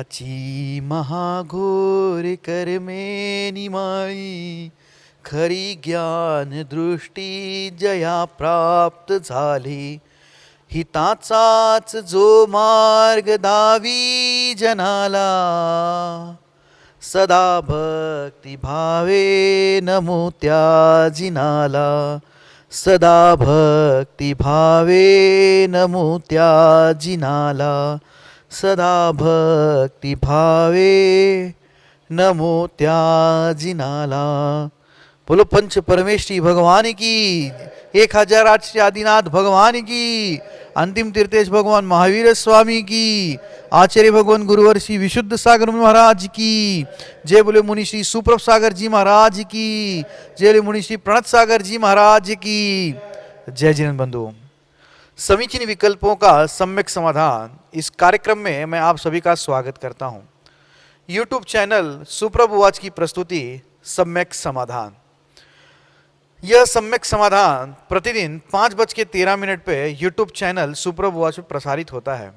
याची महाघोर कर्मे निमाळी, खरी ज्ञान दृष्टी जया प्राप्त झाली. हिताचाच जो मार्ग दावी जनाला, सदा भक्ती भावे नमो त्या जिनाला. सदा भक्ती भावे नमो त्या जिनाला. सदा भक्ती भावे नमो त्या जिनाला. बोलो पंच परमेश्वरी भगवान की, 1008 आदिनाथ भगवान की, अंतिम तीर्थेश भगवान महावीर स्वामी की, आचार्य भगवान गुरुवर श्री विशुद्ध सागर महाराज की जय. बोले मुनि श्री सुप्रभ सागर जी महाराज की जय. बोले मुनि श्री प्रणत सागर जी महाराज की जय. जिन बंधु, समीचीन विकल्पों का सम्यक समाधान, इस कार्यक्रम में मैं आप सभी का स्वागत करता हूं. यूट्यूब चैनल सुप्रभ वाच की प्रस्तुति सम्यक समाधान. यह सम्यक समाधान प्रतिदिन 5:13 पे यूट्यूब चैनल सुप्रभ वाच में प्रसारित होता है.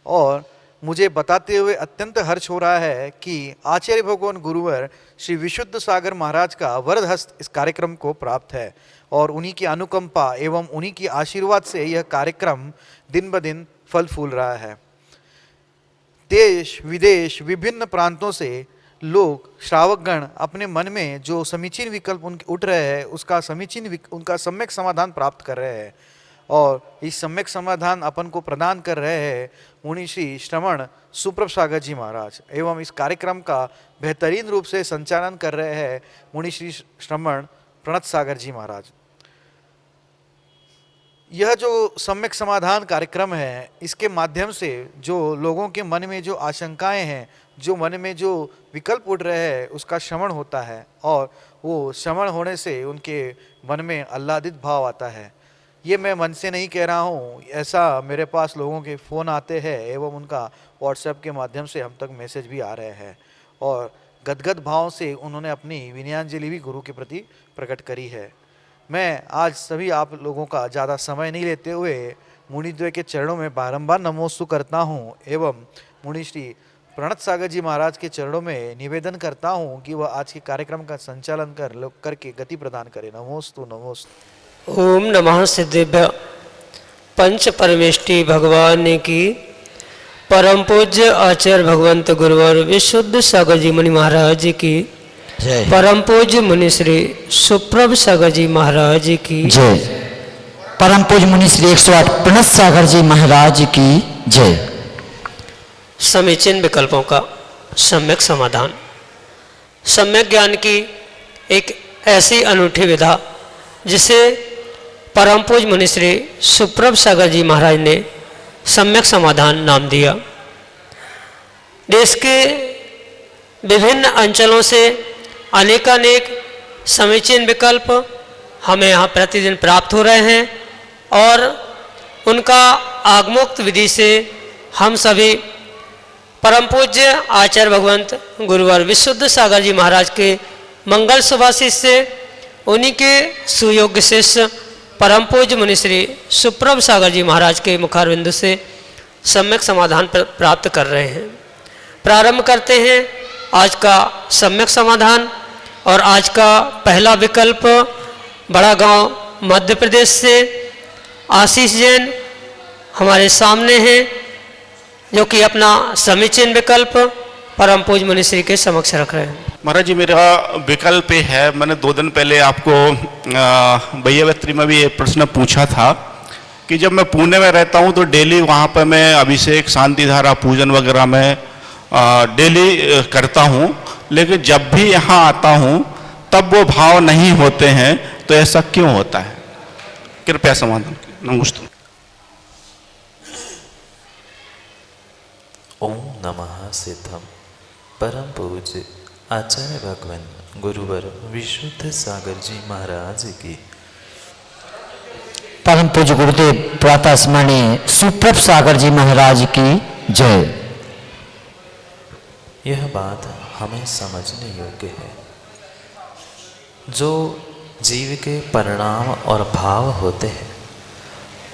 और मुझे बताते हुए अत्यंत हर्ष हो रहा है कि आचार्य भगवान गुरुवर श्री विशुद्ध सागर महाराज का वरद हस्त इस कार्यक्रम को प्राप्त है. और उन्हीं की अनुकंपा एवं उन्हीं की आशीर्वाद से यह कार्यक्रम दिन ब दिन फल फूल रहा है. देश विदेश विभिन्न प्रांतों से लोग श्रावकगण अपने मन में जो समीचीन विकल्प उनके उठ रहे हैं उनका सम्यक समाधान प्राप्त कर रहे हैं. और इस सम्यक समाधान अपन को प्रदान कर रहे हैं मुनि श्री श्रवण सुप्रभ सागर जी महाराज. एवं इस कार्यक्रम का बेहतरीन रूप से संचालन कर रहे हैं मुनि श्री श्रवण प्रणत सागर जी महाराज. यह जो सम्यक समाधान कार्यक्रम है, इसके माध्यम से जो लोगों के मन में जो आशंकाएं हैं, जो मन में जो विकल्प उठ रहे हैं, उसका श्रवण होता है. और वो श्रवण होने से उनके मन में आह्लादित भाव आता है. ये मैं मन से नहीं कह रहा हूँ, ऐसा मेरे पास लोगों के फ़ोन आते हैं एवं उनका व्हाट्सएप के माध्यम से हम तक मैसेज भी आ रहे हैं. और गदगद भाव से उन्होंने अपनी विनयाञ्जलि भी गुरु के प्रति प्रकट करी है. मैं आज सभी आप लोगों का ज़्यादा समय नहीं लेते हुए मुनिद्वय के चरणों में बारंबार नमोस्तु करता हूँ एवं मुनि श्री प्रणत सागर जी महाराज के चरणों में निवेदन करता हूँ कि वह आज के कार्यक्रम का संचालन करके गति प्रदान करें. नमोस्तु नमोस्तु. ओम नमः सिद्धेभ्य. पंच परमेष्टि भगवान की, परम पूज्य आचार्य भगवंत गुरुवर विशुद्ध सागर जी मुनि महाराज की जय. परम पूज्य मुनि श्री सुप्रभ सागर जी महाराज की जय. परम पूज्य मुनि श्री 108 प्रणत सागर जी महाराज की जय. समीचीन विकल्पों का सम्यक समाधान. सम्यक ज्ञान की एक ऐसी अनूठी विधा जिसे परम पूज्य मुनि श्री सुप्रभ सागर जी महाराज ने सम्यक समाधान नाम दिया. देश के विभिन्न अंचलों से अनेकानेक समीचीन विकल्प हमें यहाँ प्रतिदिन प्राप्त हो रहे हैं. और उनका आगमोक्त विधि से हम सभी परम पूज्य आचार्य भगवंत गुरुवर विशुद्ध सागर जी महाराज के मंगल सुभाषित से, उन्हीं के सुयोग्य शिष्य परम पूज्य मुनि श्री सुप्रभ सागर जी महाराज के मुखारविंद से सम्यक समाधान प्राप्त कर रहे हैं. प्रारंभ करते हैं आज का सम्यक समाधान. और आज का पहला विकल्प बड़ा गांव मध्य प्रदेश से आशीष जैन हमारे सामने हैं, जो कि अपना समीचीन विकल्प परम पूज्य मुनि श्री के समक्ष रख रहे हैं. महाराज जी, मेरा विकल्प है, मैंने 2 दिन पहले आपको भैयावत्री में भी ये प्रश्न पूछा था कि जब मैं पुणे में रहता हूँ तो डेली वहाँ पर मैं अभिषेक शांतिधारा पूजन वगैरह में डेली करता हूँ. लेकिन जब भी यहाँ आता हूँ तब वो भाव नहीं होते हैं, तो ऐसा क्यों होता है? कृपया समाधान. नमस्ते. ओम नमः सिद्धम. परम पूज्य आचार्य भगवान गुरुवर विशुद्ध सागर जी महाराज की, परम पूज्य गुरुदेव प्रातः स्मरणीय सुप्रभ सागर जी महाराज की जय. यह बात हमें समझने योग्य है. जो जीव के परिणाम और भाव होते हैं,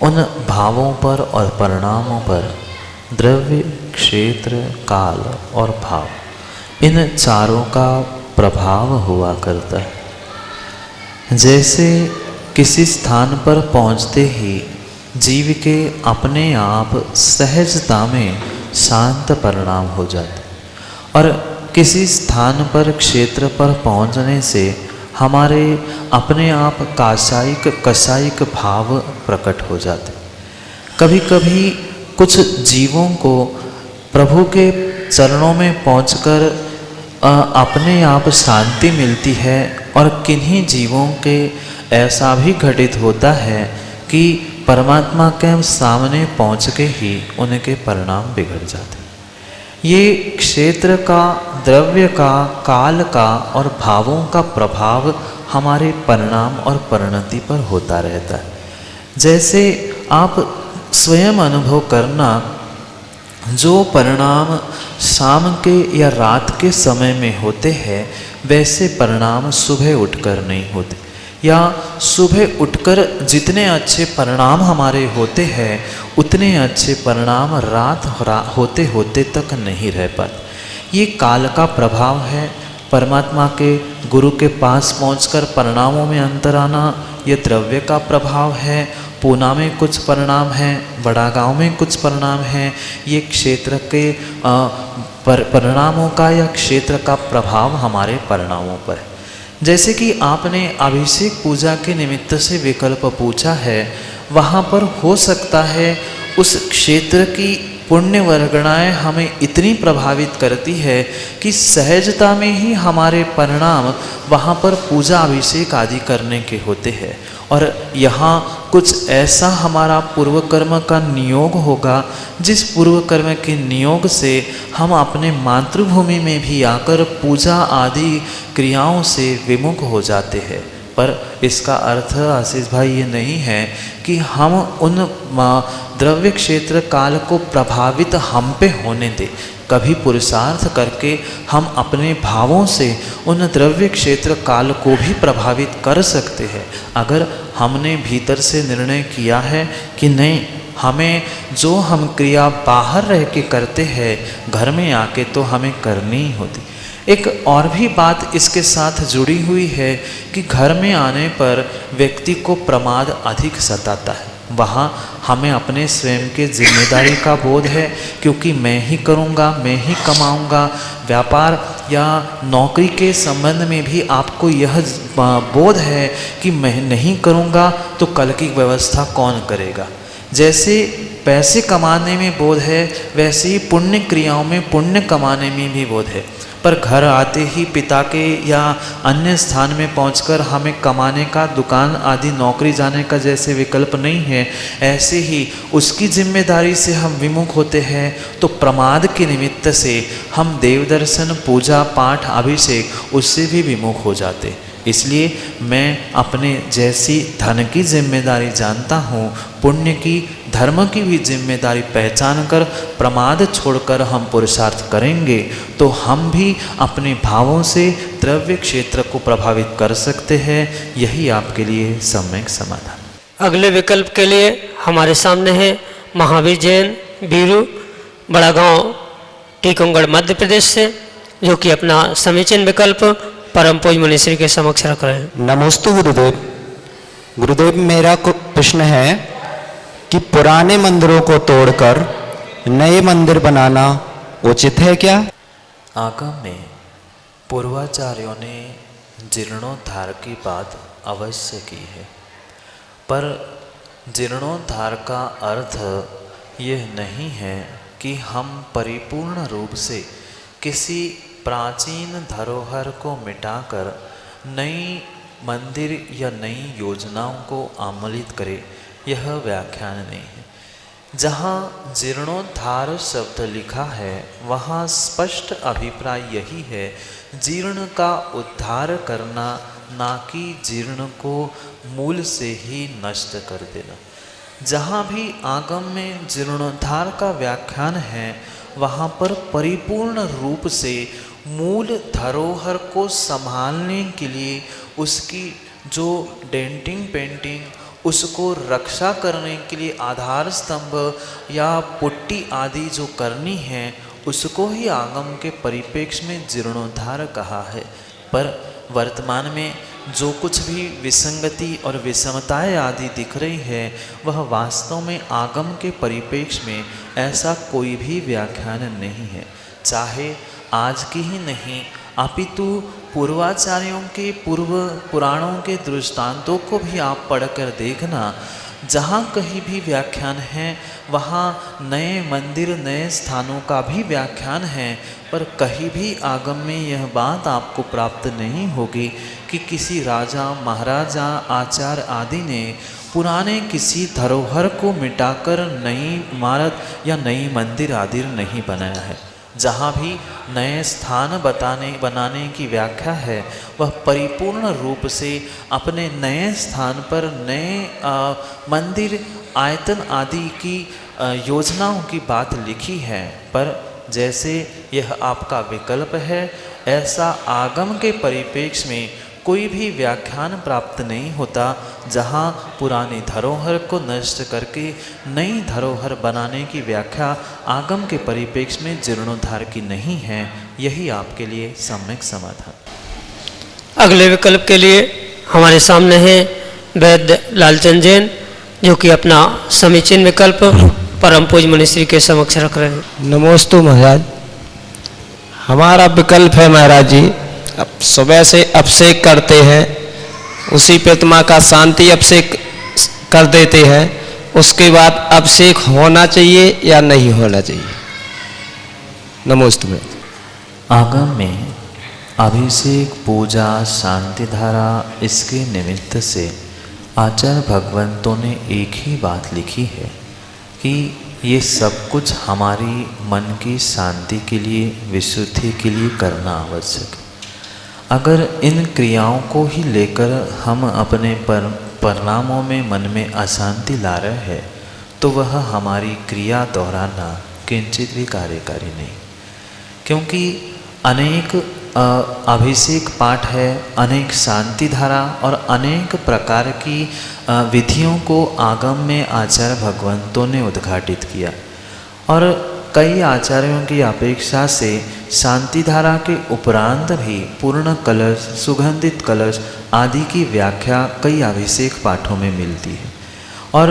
उन भावों पर और परिणामों पर द्रव्य क्षेत्र, काल और भाव, इन चारों का प्रभाव हुआ करता है। जैसे किसी स्थान पर पहुंचते ही जीव के अपने आप सहजता में शांत परिणाम हो जाते, और किसी स्थान पर, क्षेत्र पर पहुंचने से हमारे अपने आप कसायिक भाव प्रकट हो जाते। कभी कभी कुछ जीवों को प्रभु के चरणों में पहुंचकर अपने आप शांति मिलती है, और किन्हीं जीवों के ऐसा भी घटित होता है कि परमात्मा के सामने पहुंच के ही उनके परिणाम बिगड़ जाते। ये क्षेत्र का, द्रव्य का, काल का और भावों का प्रभाव हमारे परिणाम और परिणति पर होता रहता है। जैसे आप स्वयं अनुभव करना, जो परिणाम शाम के या रात के समय में होते हैं वैसे परिणाम सुबह उठकर नहीं होते, या सुबह उठकर जितने अच्छे परिणाम हमारे होते हैं उतने अच्छे परिणाम रात होते होते तक नहीं रह पाते। ये काल का प्रभाव है। परमात्मा के गुरु के पास पहुंचकर परिणामों में अंतर आना, ये द्रव्य का प्रभाव है। पूना में कुछ परिणाम हैं, बड़ा गांव में कुछ परिणाम हैं। ये क्षेत्र के परिणामों का या क्षेत्र का प्रभाव हमारे परिणामों पर है। जैसे कि आपने अभिषेक पूजा के निमित्त से विकल्प पूछा है, वहाँ पर हो सकता है उस क्षेत्र की पुण्य वर्गणाएँ हमें इतनी प्रभावित करती है कि सहजता में ही हमारे परिणाम वहाँ पर पूजा अभिषेक आदि करने के होते हैं, और यहाँ कुछ ऐसा हमारा पूर्व कर्म का नियोग होगा जिस पूर्व कर्म के नियोग से हम अपने मातृभूमि में भी आकर पूजा आदि क्रियाओं से विमुख हो जाते हैं। पर इसका अर्थ आशीष भाई ये नहीं है कि हम उन द्रव्य क्षेत्र काल को प्रभावित हम पे होने दें। कभी पुरुषार्थ करके हम अपने भावों से उन द्रव्य क्षेत्र काल को भी प्रभावित कर सकते हैं, अगर हमने भीतर से निर्णय किया है कि नहीं, हमें जो हम क्रिया बाहर रह के करते हैं घर में आके तो हमें करनी ही होती। एक और भी बात इसके साथ जुड़ी हुई है कि घर में आने पर व्यक्ति को प्रमाद अधिक सताता है। वहाँ हमें अपने स्वयं के जिम्मेदारी का बोध है, क्योंकि मैं ही करूँगा, मैं ही कमाऊँगा। व्यापार या नौकरी के संबंध में भी आपको यह बोध है कि मैं नहीं करूँगा तो कल की व्यवस्था कौन करेगा। जैसे पैसे कमाने में बोध है, वैसे ही पुण्य क्रियाओं में, पुण्य कमाने में भी बोध है। पर घर आते ही पिता के या अन्य स्थान में पहुंचकर हमें कमाने का, दुकान आदि नौकरी जाने का जैसे विकल्प नहीं है, ऐसे ही उसकी जिम्मेदारी से हम विमुख होते हैं तो प्रमाद के निमित्त से हम देव दर्शन, पूजा पाठ, अभिषेक उससे भी विमुख हो जाते। इसलिए मैं अपने जैसी धन की जिम्मेदारी जानता हूँ, पुण्य की, धर्म की भी जिम्मेदारी पहचान कर प्रमाद छोड़कर हम पुरुषार्थ करेंगे तो हम भी अपने भावों से द्रव्य क्षेत्र को प्रभावित कर सकते हैं। यही आपके लिए सम्यक समाधान। अगले विकल्प के लिए हमारे सामने है महावीर जैन, बीरू, बड़ा गांव, टीकमगढ़, मध्य प्रदेश से, जो कि अपना समीचीन विकल्प परम पूज्य मुनिश्री के समक्ष रख रहे हैं। नमोस्तु गुरुदेव। गुरुदेव, मेरा प्रश्न है कि पुराने मंदिरों को तोड़कर नए मंदिर बनाना उचित है क्या? आगम में पूर्वाचार्यों ने जीर्णोद्धार की बात अवश्य की है, पर जीर्णोद्धार का अर्थ यह नहीं है कि हम परिपूर्ण रूप से किसी प्राचीन धरोहर को मिटाकर नई मंदिर या नई योजनाओं को आमूलित करें, यह व्याख्यान नहीं है। जहाँ जीर्णोद्धार शब्द लिखा है वहाँ स्पष्ट अभिप्राय यही है, जीर्ण का उद्धार करना, ना कि जीर्ण को मूल से ही नष्ट कर देना। जहाँ भी आगम में जीर्णोद्धार का व्याख्यान है वहाँ पर परिपूर्ण रूप से मूल धरोहर को संभालने के लिए उसकी जो डेंटिंग पेंटिंग, उसको रक्षा करने के लिए आधार स्तंभ या पुट्टी आदि जो करनी है उसको ही आगम के परिप्रेक्ष्य में जीर्णोद्धार कहा है। पर वर्तमान में जो कुछ भी विसंगति और विषमताएं आदि दिख रही है वह वास्तव में आगम के परिप्रेक्ष्य में ऐसा कोई भी व्याख्यान नहीं है। चाहे आज की ही नहीं अपितु पूर्वाचार्यों के पूर्व पुराणों के दृष्टांतों को भी आप पढ़कर देखना, जहाँ कहीं भी व्याख्यान है वहाँ नए मंदिर नए स्थानों का भी व्याख्यान है, पर कहीं भी आगम में यह बात आपको प्राप्त नहीं होगी कि किसी राजा महाराजा आचार्य आदि ने पुराने किसी धरोहर को मिटाकर नई इमारत या नई मंदिर आदि नहीं बनाया है। जहाँ भी नए स्थान बनाने की व्याख्या है वह परिपूर्ण रूप से अपने नए स्थान पर नए मंदिर आयतन आदि की योजनाओं की बात लिखी है। पर जैसे यह आपका विकल्प है ऐसा आगम के परिप्रेक्ष्य में कोई भी व्याख्यान प्राप्त नहीं होता जहाँ पुरानी धरोहर को नष्ट करके नई धरोहर बनाने की व्याख्या आगम के परिप्रेक्ष्य में जीर्णोद्धार की नहीं है। यही आपके लिए सम्यक समाधान। अगले विकल्प के लिए हमारे सामने है वैद्य लालचंद जैन, जो कि अपना समीचीन विकल्प परम पूज मुनिश्री के समक्ष रख रहे हैं। नमोस्तु महाराज, हमारा विकल्प है महाराज जी, अब सुबह से अभिषेक करते हैं, उसी प्रतिमा का शांति अभिषेक कर देते हैं, उसके बाद अभिषेक होना चाहिए या नहीं होना चाहिए? नमोस्तु में आगम में अभिषेक पूजा शांति धारा इसके निमित्त से आचार्य भगवंतों ने एक ही बात लिखी है कि ये सब कुछ हमारी मन की शांति के लिए विशुद्धि के लिए करना आवश्यक है। अगर इन क्रियाओं को ही लेकर हम अपने परिणामों में मन में अशांति ला रहे हैं तो वह हमारी क्रिया दोहराना किंचित भी कार्यकारी नहीं, क्योंकि अनेक अभिषेक पाठ है, अनेक शांति धारा और अनेक प्रकार की विधियों को आगम में आचार्य भगवंतों ने उद्घाटित किया। और कई आचार्यों की अपेक्षा से शांति धारा के उपरांत भी पूर्ण कलश, सुगंधित कलश आदि की व्याख्या कई अभिषेक पाठों में मिलती है। और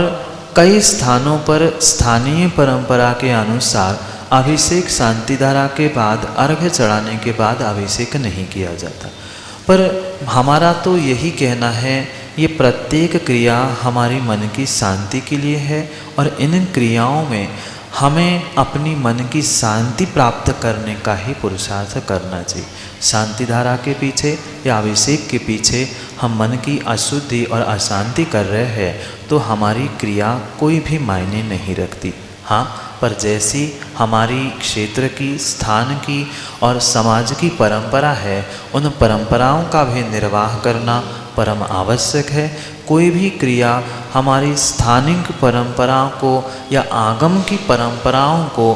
कई स्थानों पर स्थानीय परंपरा के अनुसार अभिषेक शांति धारा के बाद अर्घ्य चढ़ाने के बाद अभिषेक नहीं किया जाता। पर हमारा तो यही कहना है ये प्रत्येक क्रिया हमारी मन की शांति के लिए है और इन क्रियाओं में हमें अपनी मन की शांति प्राप्त करने का ही पुरुषार्थ करना चाहिए। शांति धारा के पीछे या अभिषेक के पीछे हम मन की अशुद्धि और अशांति कर रहे हैं तो हमारी क्रिया कोई भी मायने नहीं रखती। हाँ, पर जैसी हमारी क्षेत्र की, स्थान की और समाज की परंपरा है उन परंपराओं का भी निर्वाह करना परम आवश्यक है। कोई भी क्रिया हमारी स्थानिक परंपराओं को या आगम की परंपराओं को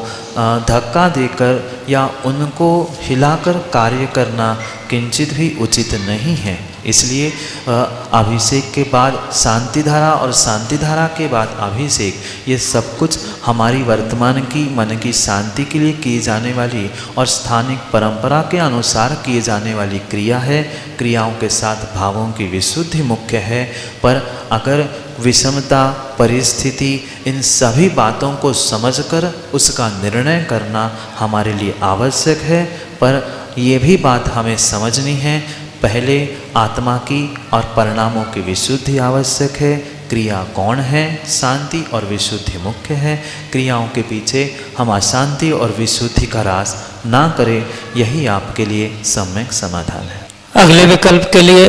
धक्का देकर या उनको हिलाकर कार्य करना किंचित भी उचित नहीं है। इसलिए अभिषेक के बाद शांति धारा और शांति धारा के बाद अभिषेक, ये सब कुछ हमारी वर्तमान की मन की शांति के लिए की जाने वाली और स्थानिक परंपरा के अनुसार किए जाने वाली क्रिया है। क्रियाओं के साथ भावों की विशुद्धि मुख्य है, पर अगर विषमता, परिस्थिति, इन सभी बातों को समझकर उसका निर्णय करना हमारे लिए आवश्यक है। पर ये भी बात हमें समझनी है, पहले आत्मा की और परिणामों की विशुद्धि आवश्यक है। क्रिया कौन है? शांति और विशुद्धि मुख्य है। क्रियाओं के पीछे हम अशांति और विशुद्धि का रास ना करें, यही आपके लिए सम्यक समाधान है। अगले विकल्प के लिए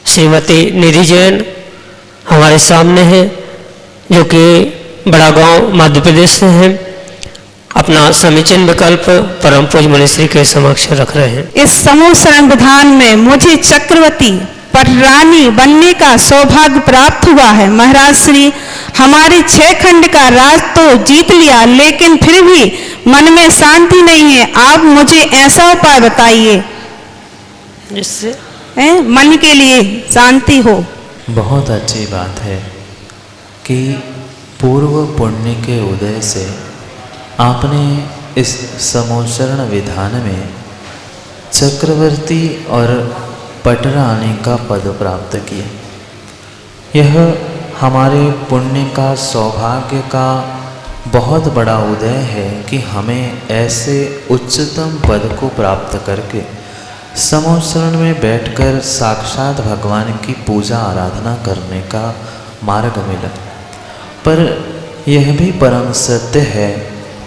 श्रीमती निधि जैन हमारे सामने है, जो कि बड़ा गांव मध्य प्रदेश से हैं। अपना समीचीन विकल्प परम पूज मुनिश्री के समक्ष रख रहे हैं। इस समूह संविधान में मुझे चक्रवर्ती पर रानी बनने का सौभाग्य प्राप्त हुआ है। महाराज श्री, हमारे 6 खंड का राज तो जीत लिया, लेकिन फिर भी मन में शांति नहीं है। आप मुझे ऐसा उपाय बताइए जिससे मन के लिए शांति हो। बहुत अच्छी बात है कि पूर्व पुण्य के उदय से आपने इस समोचरण विधान में चक्रवर्ती और पटरानी का पद प्राप्त किया। यह हमारे पुण्य का सौभाग्य का बहुत बड़ा उदय है कि हमें ऐसे उच्चतम पद को प्राप्त करके समोचरण में बैठकर साक्षात भगवान की पूजा आराधना करने का मार्ग मिला। पर यह भी परम सत्य है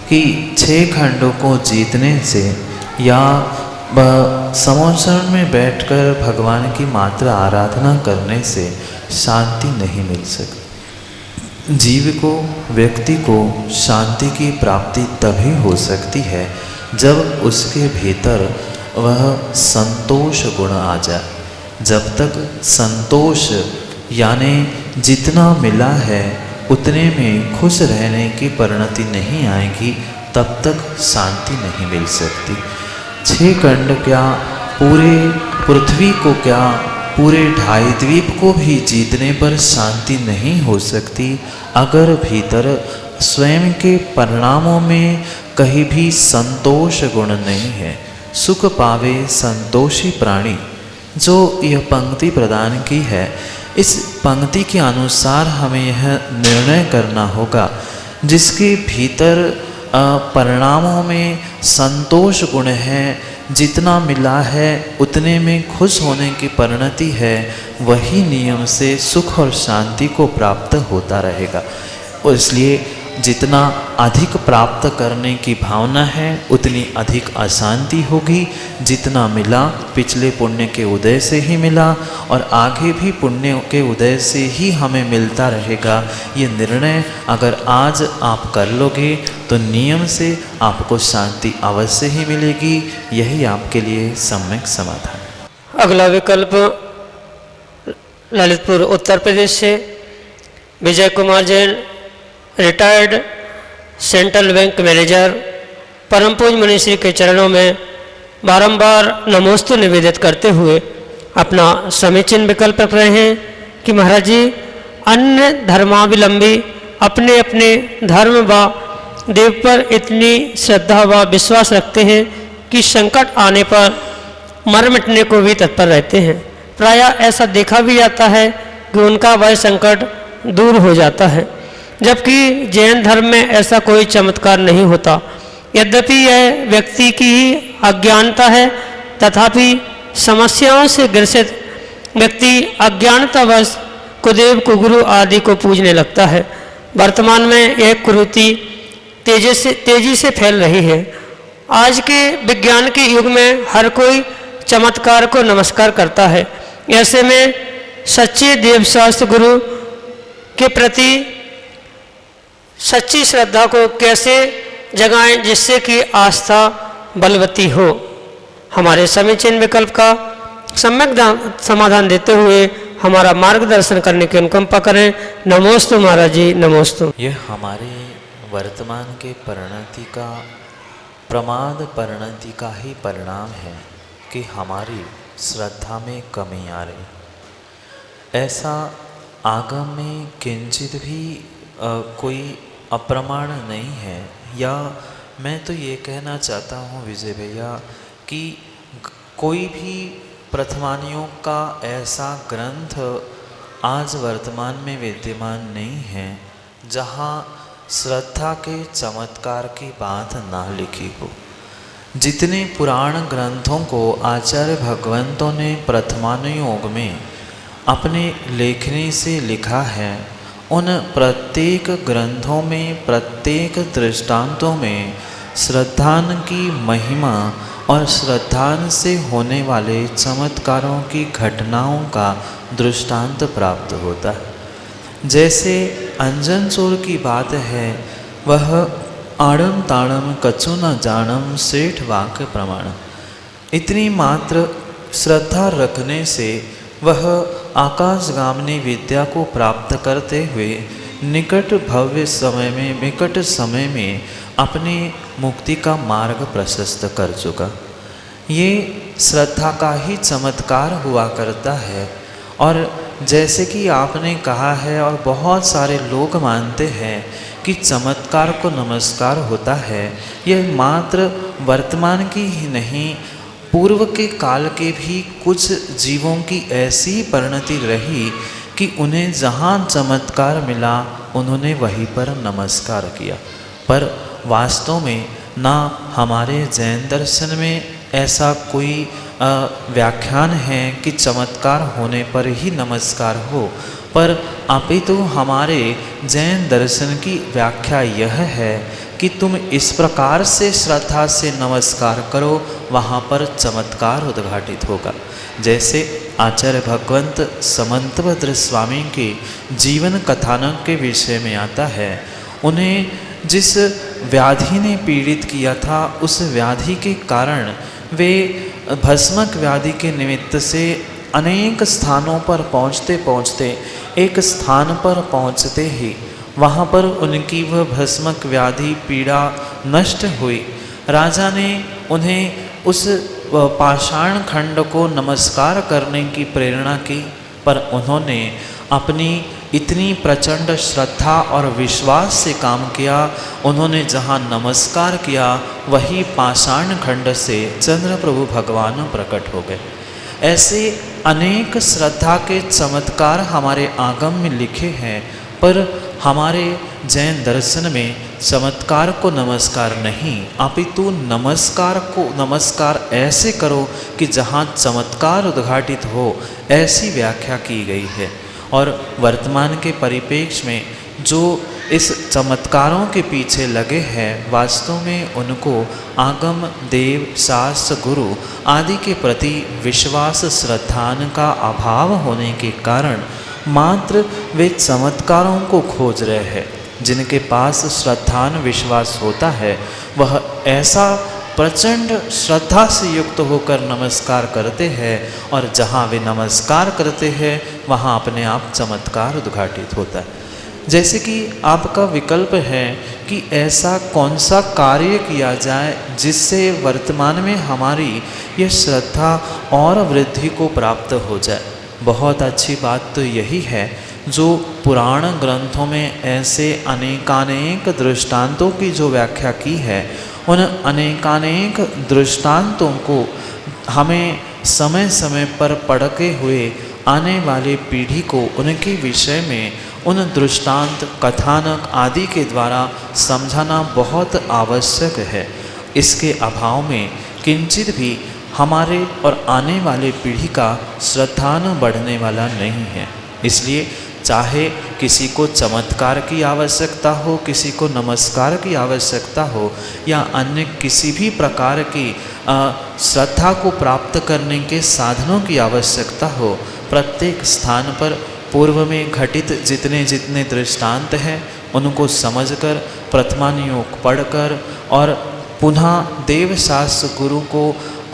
कि 6 खंडों को जीतने से या समोचरण में बैठकर भगवान की मात्र आराधना करने से शांति नहीं मिल सकती। जीव को, व्यक्ति को शांति की प्राप्ति तभी हो सकती है जब उसके भीतर वह संतोष गुण आ जाए। जब तक संतोष यानी जितना मिला है उतने में खुश रहने की परिणति नहीं आएगी, तब तक शांति नहीं मिल सकती। 6 खंड क्या, पूरे पृथ्वी को क्या, पूरे 2.5 द्वीप को भी जीतने पर शांति नहीं हो सकती अगर भीतर स्वयं के परिणामों में कहीं भी संतोष गुण नहीं है। सुख पावे संतोषी प्राणी, जो यह पंक्ति प्रदान की है, इस पंक्ति के अनुसार हमें यह निर्णय करना होगा जिसके भीतर परिणामों में संतोष गुण है, जितना मिला है उतने में खुश होने की परिणति है, वही नियम से सुख और शांति को प्राप्त होता रहेगा। और इसलिए जितना अधिक प्राप्त करने की भावना है उतनी अधिक अशांति होगी। जितना मिला पिछले पुण्य के उदय से ही मिला और आगे भी पुण्य के उदय से ही हमें मिलता रहेगा। ये निर्णय अगर आज आप कर लोगे तो नियम से आपको शांति अवश्य ही मिलेगी। यही आपके लिए सम्यक समाधान। अगला विकल्प ललितपुर उत्तर प्रदेश से Vijay Kumar Jain, retired central bank manager, परम पूज्य मुनिश्री के चरणों में बारंबार नमोस्तु निवेदित करते हुए अपना समीचीन विकल्प रख रहे हैं कि महाराज जी, अन्य धर्मावलंबी अपने अपने धर्म व देव पर इतनी श्रद्धा व विश्वास रखते हैं कि संकट आने पर मर मिटने को भी तत्पर रहते हैं। प्रायः ऐसा देखा भी जाता है कि उनका वह संकट दूर हो जाता है, जबकि जैन धर्म में ऐसा कोई चमत्कार नहीं होता। यद्यपि यह व्यक्ति की ही अज्ञानता है, तथापि समस्याओं से ग्रसित व्यक्ति अज्ञानतावश कुदेव, कुगुरु आदि को पूजने लगता है। वर्तमान में यह कुरीति तेजी से फैल रही है। आज के विज्ञान के युग में हर कोई चमत्कार को नमस्कार करता है। ऐसे में सच्चे देवशास्त्र गुरु के प्रति सच्ची श्रद्धा को कैसे जगाएं जिससे कि आस्था बलवती हो। हमारे समीचीन विकल्प का सम्यक समाधान देते हुए हमारा मार्गदर्शन करने की अनुकंपा करें। नमोस्तु महाराज जी, नमोस्तु। यह हमारे वर्तमान के परिणति का, प्रमाद परिणति का ही परिणाम है कि हमारी श्रद्धा में कमी आ रही। ऐसा आगम में किंचित भी कोई अप्रमाण नहीं है। या मैं तो ये कहना चाहता हूँ विजय भैया कि कोई भी प्रथमानियों का ऐसा ग्रंथ आज वर्तमान में विद्यमान नहीं है जहाँ श्रद्धा के चमत्कार की बात ना लिखी हो। जितने पुराण ग्रंथों को आचार्य भगवंतों ने प्रथमानुयोग में अपने लेखनी से लिखा है, उन प्रत्येक ग्रंथों में, प्रत्येक दृष्टांतों में श्रद्धान की महिमा और श्रद्धान से होने वाले चमत्कारों की घटनाओं का दृष्टांत प्राप्त होता है। जैसे अंजन चोर की बात है, वह आड़म ताड़म कछु न जानम सेठ वाक्य प्रमाण। इतनी मात्र श्रद्धा रखने से वह आकाशगामिनी विद्या को प्राप्त करते हुए निकट भव्य समय में, निकट समय में अपनी मुक्ति का मार्ग प्रशस्त कर चुका। ये श्रद्धा का ही चमत्कार हुआ करता है। और जैसे कि आपने कहा है और बहुत सारे लोग मानते हैं कि चमत्कार को नमस्कार होता है, यह मात्र वर्तमान की ही नहीं, पूर्व के काल के भी कुछ जीवों की ऐसी परिणति रही कि उन्हें जहाँ चमत्कार मिला उन्होंने वहीं पर नमस्कार किया। पर वास्तव में ना हमारे जैन दर्शन में ऐसा कोई व्याख्यान है कि चमत्कार होने पर ही नमस्कार हो, पर अपितु हमारे जैन दर्शन की व्याख्या यह है कि तुम इस प्रकार से श्रद्धा से नमस्कार करो, वहाँ पर चमत्कार उद्घाटित होगा। जैसे आचार्य भगवंत समंतभद्र स्वामी के जीवन कथानक के विषय में आता है, उन्हें जिस व्याधि ने पीड़ित किया था, उस व्याधि के कारण वे भस्मक व्याधि के निमित्त से अनेक स्थानों पर पहुँचते पहुँचते एक स्थान पर पहुँचते ही वहाँ पर उनकी वह भस्मक व्याधि पीड़ा नष्ट हुई। राजा ने उन्हें उस पाषाण खंड को नमस्कार करने की प्रेरणा की, पर उन्होंने अपनी इतनी प्रचंड श्रद्धा और विश्वास से काम किया। उन्होंने जहाँ नमस्कार किया वही पाषाण खंड से चंद्र प्रभु भगवान प्रकट हो गए। ऐसे अनेक श्रद्धा के चमत्कार हमारे आगम में लिखे हैं, पर हमारे जैन दर्शन में चमत्कार को नमस्कार नहीं, अपितु नमस्कार को नमस्कार ऐसे करो कि जहाँ चमत्कार उद्घाटित हो, ऐसी व्याख्या की गई है। और वर्तमान के परिप्रेक्ष्य में जो इस चमत्कारों के पीछे लगे हैं, वास्तव में उनको आगम, देव, शास्त्र, गुरु आदि के प्रति विश्वास श्रद्धान का अभाव होने के कारण मात्र वे चमत्कारों को खोज रहे हैं। जिनके पास श्रद्धान विश्वास होता है, वह ऐसा प्रचंड श्रद्धा से युक्त होकर नमस्कार करते हैं, और जहाँ वे नमस्कार करते हैं वहाँ अपने आप चमत्कार उद्घाटित होता है। जैसे कि आपका विकल्प है कि ऐसा कौन सा कार्य किया जाए जिससे वर्तमान में हमारी यह श्रद्धा और वृद्धि को प्राप्त हो जाए। बहुत अच्छी बात तो यही है, जो पुराण ग्रंथों में ऐसे अनेकानेक दृष्टांतों की जो व्याख्या की है, उन अनेकानेक दृष्टांतों को हमें समय समय पर पढ़ते हुए आने वाली पीढ़ी को उनके विषय में उन दृष्टांत, कथानक आदि के द्वारा समझाना बहुत आवश्यक है। इसके अभाव में किंचित भी हमारे और आने वाले पीढ़ी का श्रद्धान बढ़ने वाला नहीं है। इसलिए चाहे किसी को चमत्कार की आवश्यकता हो, किसी को नमस्कार की आवश्यकता हो, या अन्य किसी भी प्रकार की श्रद्धा को प्राप्त करने के साधनों की आवश्यकता हो, प्रत्येक स्थान पर पूर्व में घटित जितने जितने दृष्टांत हैं उनको समझकर, प्रथमानुयोग पढ़कर और पुनः देव शास्त्र गुरु को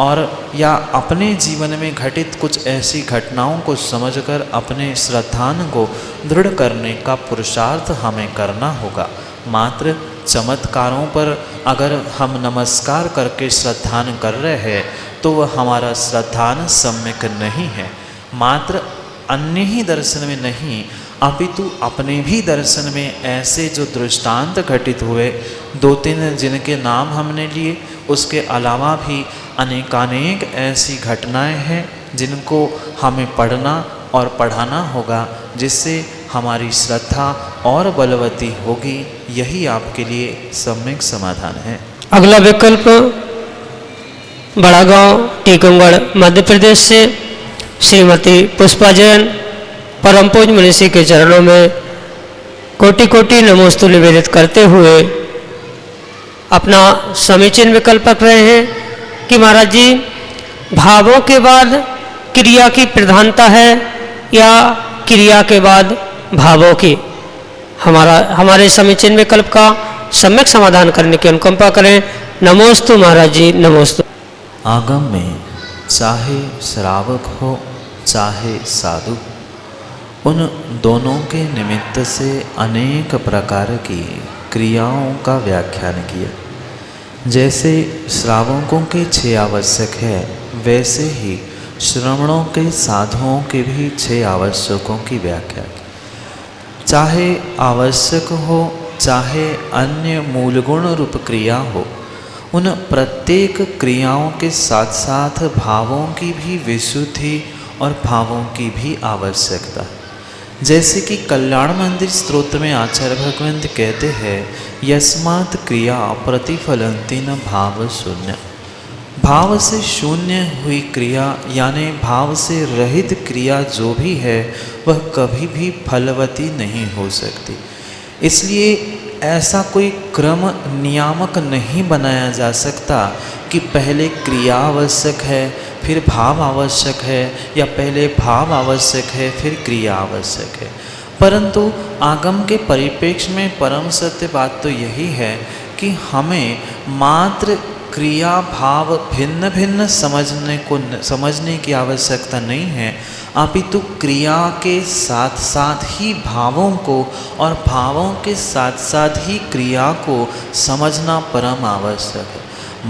और या अपने जीवन में घटित कुछ ऐसी घटनाओं को समझकर अपने श्रद्धान को दृढ़ करने का पुरुषार्थ हमें करना होगा। मात्र चमत्कारों पर अगर हम नमस्कार करके श्रद्धान कर रहे हैं तो वह हमारा श्रद्धान सम्यक नहीं है। मात्र अन्य ही दर्शन में नहीं, अपितु अपने भी दर्शन में ऐसे जो दृष्टांत घटित हुए, 2-3 जिनके नाम हमने लिए, उसके अलावा भी अनेकानेक ऐसी घटनाएं हैं जिनको हमें पढ़ना और पढ़ाना होगा, जिससे हमारी श्रद्धा और बलवती होगी। यही आपके लिए सम्यक समाधान है। अगला विकल्प बड़ा गांव टीकमगढ़ मध्य प्रदेश से श्रीमती पुष्पा जैन परम पूज्य मनीषी के चरणों में कोटि कोटि नमोस्तु निवेदित करते हुए अपना समीचीन विकल्प रख रहे हैं कि महाराज जी, भावों के बाद क्रिया की प्रधानता है या क्रिया के बाद भावों की? हमारे समीचीन विकल्प का सम्यक समाधान करने की अनुकंपा करें। नमोस्तु महाराज जी, नमोस्तु। आगम में चाहे श्रावक हो चाहे साधु, उन दोनों के निमित्त से अनेक प्रकार की क्रियाओं का व्याख्यान किया। जैसे श्रावकों के 6 आवश्यक है, वैसे ही श्रवणों के साधुओं के भी 6 आवश्यकों की व्याख्या की। चाहे आवश्यक हो चाहे अन्य मूलगुण रूप क्रिया हो, उन प्रत्येक क्रियाओं के साथ साथ भावों की भी विशुद्धि और भावों की भी आवश्यकता है। जैसे कि कल्याण मंदिर स्तोत्र में आचार्य भगवंत कहते हैं, यस्मात् क्रिया प्रतिफलंती न भाव शून्य। भाव से शून्य हुई क्रिया यानी भाव से रहित क्रिया जो भी है वह कभी भी फलवती नहीं हो सकती। इसलिए ऐसा कोई क्रम नियामक नहीं बनाया जा सकता कि पहले क्रिया आवश्यक है फिर भाव आवश्यक है, या पहले भाव आवश्यक है फिर क्रिया आवश्यक है। परंतु आगम के परिप्रेक्ष्य में परम सत्य बात तो यही है कि हमें मात्र क्रिया भाव भिन्न भिन्न समझने की आवश्यकता नहीं है, अपितु क्रिया के साथ साथ ही भावों को और भावों के साथ साथ ही क्रिया को समझना परम आवश्यक है।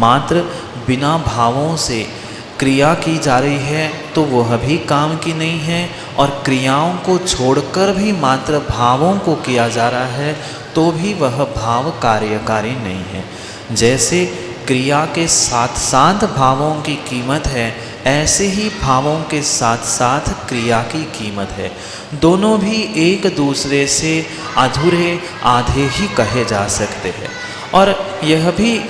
मात्र बिना भावों से क्रिया की जा रही है तो वह भी काम की नहीं है, और क्रियाओं को छोड़कर भी मात्र भावों को किया जा रहा है तो भी वह भाव कार्यकारी नहीं है। जैसे क्रिया के साथ साथ भावों की कीमत है, ऐसे ही भावों के साथ साथ क्रिया की कीमत है। दोनों भी एक दूसरे से अधूरे आधे ही कहे जा सकते हैं। और यह भी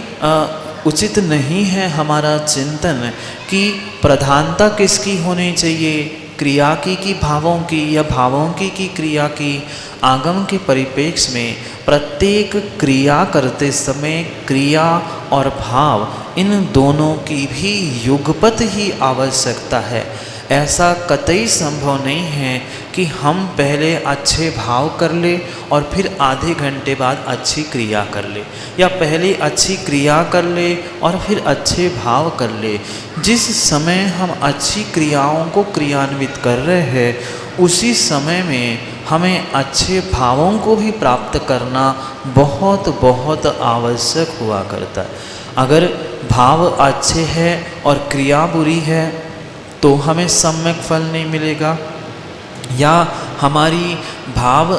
उचित नहीं है हमारा चिंतन कि प्रधानता किसकी होनी चाहिए, क्रिया की कि भावों की, या भावों की कि क्रिया की। आगम के परिप्रेक्ष्य में प्रत्येक क्रिया करते समय क्रिया और भाव इन दोनों की भी युगपत ही आवश्यकता है। ऐसा कतई संभव नहीं है कि हम पहले अच्छे भाव कर ले और फिर आधे घंटे बाद अच्छी क्रिया कर ले, या पहले अच्छी क्रिया कर ले और फिर अच्छे भाव कर ले। जिस समय हम अच्छी क्रियाओं को क्रियान्वित कर रहे हैं उसी समय में हमें अच्छे भावों को भी प्राप्त करना बहुत बहुत आवश्यक हुआ करता है। अगर भाव अच्छे हैं और क्रिया बुरी है तो हमें सम्यक फल नहीं मिलेगा, या हमारी भाव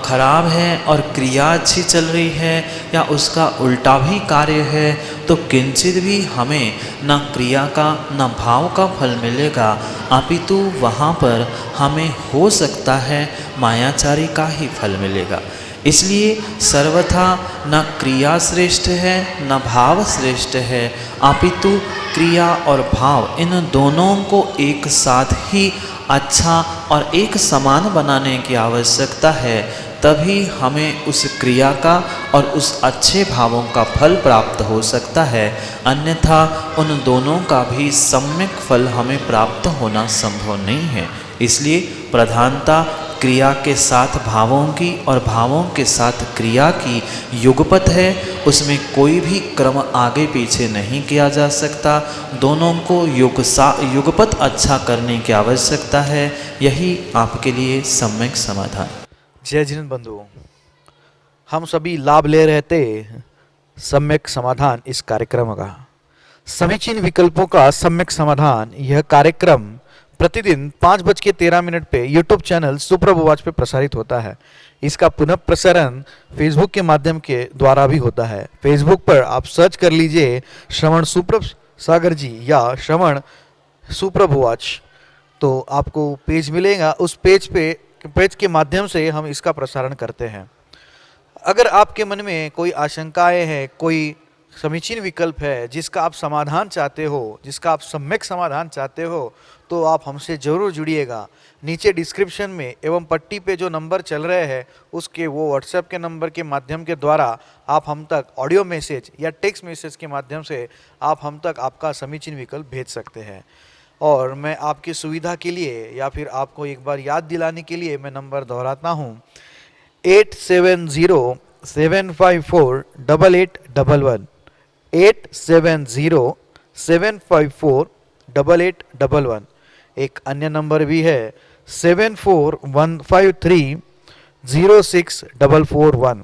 खराब है और क्रिया अच्छी चल रही है या उसका उल्टा भी कार्य है तो किंचित भी हमें न क्रिया का न भाव का फल मिलेगा, अपितु वहाँ पर हमें हो सकता है मायाचारी का ही फल मिलेगा। इसलिए सर्वथा न क्रिया श्रेष्ठ है न भाव श्रेष्ठ है, अपितु क्रिया और भाव इन दोनों को एक साथ ही अच्छा और एक समान बनाने की आवश्यकता है। तभी हमें उस क्रिया का और उस अच्छे भावों का फल प्राप्त हो सकता है, अन्यथा उन दोनों का भी सम्यक फल हमें प्राप्त होना संभव नहीं है। इसलिए प्रधानता क्रिया के साथ भावों की और भावों के साथ क्रिया की युगपत है, उसमें कोई भी क्रम आगे पीछे नहीं किया जा सकता। दोनों को युगपत अच्छा करने की आवश्यकता है। यही आपके लिए सम्यक समाधान। जय जिन बंधु, हम सभी लाभ ले रहे थे सम्यक समाधान इस कार्यक्रम का। समीचीन विकल्पों का सम्यक समाधान यह कार्यक्रम प्रतिदिन 5:13 पे यूट्यूब चैनल सुप्रभ वाच पे प्रसारित होता है। इसका पुनः प्रसारण फेसबुक के माध्यम के द्वारा भी होता है। फेसबुक पर आप सर्च कर लीजिए श्रवण सुप्रभ सागर जी या श्रवण सुप्रभ वाच, तो आपको पेज मिलेगा। उस पेज के माध्यम से हम इसका प्रसारण करते हैं। अगर आपके मन में कोई आशंकाएं हैं, कोई समीचीन विकल्प है जिसका आप समाधान चाहते हो, जिसका आप सम्यक समाधान चाहते हो, तो आप हमसे ज़रूर जुड़िएगा। नीचे डिस्क्रिप्शन में एवं पट्टी पे जो नंबर चल रहे हैं उसके वो व्हाट्सएप के नंबर के माध्यम के द्वारा आप हम तक ऑडियो मैसेज या टेक्स्ट मैसेज के माध्यम से आप हम तक आपका समीचीन विकल्प भेज सकते हैं। और मैं आपकी सुविधा के लिए या फिर आपको एक बार याद दिलाने के लिए मैं नंबर दोहराता हूँ, 8707548811, 8707548811। एक अन्य नंबर भी है 7415306441,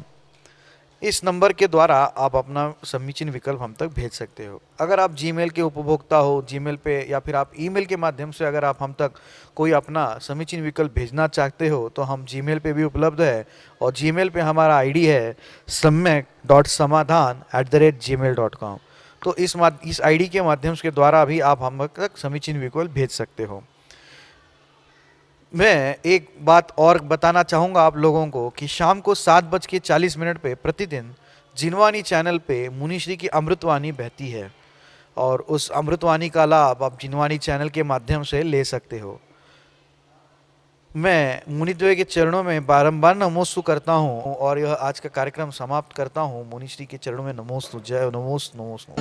इस नंबर के द्वारा आप अपना समीचीन विकल्प हम तक भेज सकते हो। अगर आप जीमेल के उपभोक्ता हो, जीमेल पे या फिर आप ईमेल के माध्यम से अगर आप हम तक कोई अपना समीचीन विकल्प भेजना चाहते हो तो हम जीमेल पे भी उपलब्ध है, और जीमेल पे हमारा आईडी है samyak.samadhan@gmail.com। तो इस आईडी के माध्यम के द्वारा भी आप हम तक समीचीन विकल्प भेज सकते हो। मैं एक बात और बताना चाहूँगा आप लोगों को कि शाम को 7:40 पे प्रतिदिन जिनवाणी चैनल पे मुनिश्री की अमृतवाणी बहती है, और उस अमृतवाणी का लाभ आप जिनवाणी चैनल के माध्यम से ले सकते हो। मैं मुनिद्वय के चरणों में बारंबार नमोस्तु करता हूँ और यह आज का कार्यक्रम समाप्त करता हूँ। मुनिश्री के चरणों में नमोस्तु। जय नमोस्तु नमोस्तु।